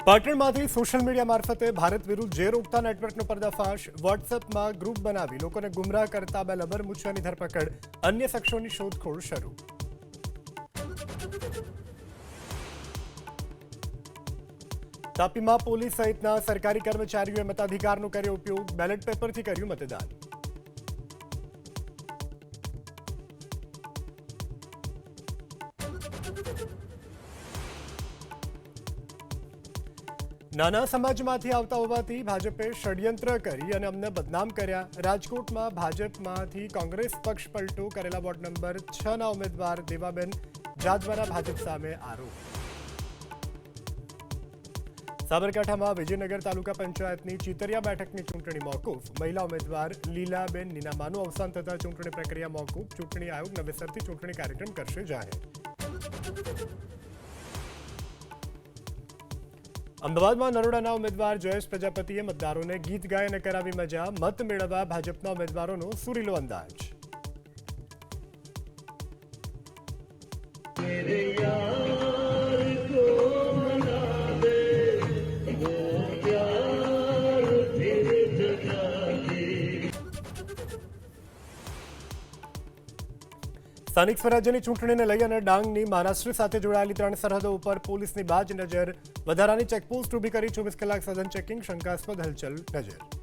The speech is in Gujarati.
પાટણમાંથી સોશિયલ મીડિયા મારફતે ભારત વિરુદ્ધ જે રોકતા નેટવર્કનો પર્દાફાશ. વોટ્સએપમાં ગ્રુપ બનાવી લોકોને ગુમરાહ કરતા બે લબરમુછિયાની ધરપકડ. અન્ય શખ્સોની શોધખોળ શરૂ. તાપીમાં પોલીસ સહિતના સરકારી કર્મચારીઓએ મતાધિકારનો કર્યો ઉપયોગ. બેલેટ પેપરથી કર્યું મતદાન. નાના સમાજમાંથી આવતા હોવાથી ભાજપે ષડયંત્ર કરી અને અમને બદનામ કર્યા. રાજકોટમાં ભાજપમાંથી કોંગ્રેસ પક્ષ પલટો કરેલા વોર્ડ નંબર 6ના ઉમેદવાર દેવાબેન જાદવાના ભાજપ સામે આરોપ. સાબરકાંઠામાં વિજયનગર તાલુકા પંચાયતની ચિતરિયા બેઠકની ચૂંટણી મોકૂફ. મહિલા ઉમેદવાર લીલાબેન નીનામાનું અવસાન થતાં ચૂંટણી પ્રક્રિયા મોકૂફ. ચૂંટણી આયોગ નવેસરથી ચૂંટણી કાર્યક્રમ કરશે જાહેર. અમદાવાદમાં નરોડાના ઉમેદવાર જયેશ પ્રજાપતિએ મતદારોને ગીત ગાય અને કરાવી મજા. મત મેળવવા ભાજપના ઉમેદવારોનો સુરીલો અંદાજ. સ્થાનિક સ્વરાજ્યની ચૂંટણીને લઈ અને ડાંગની મહારાષ્ટ્ર સાથે જોડાયેલી 3 સરહદો ઉપર પોલીસની બાજ નજર. વધારાની ચેકપોસ્ટ ઊભી કરી 24 કલાક સઘન ચેકિંગ. શંકાસ્પદ હલચલ નજર.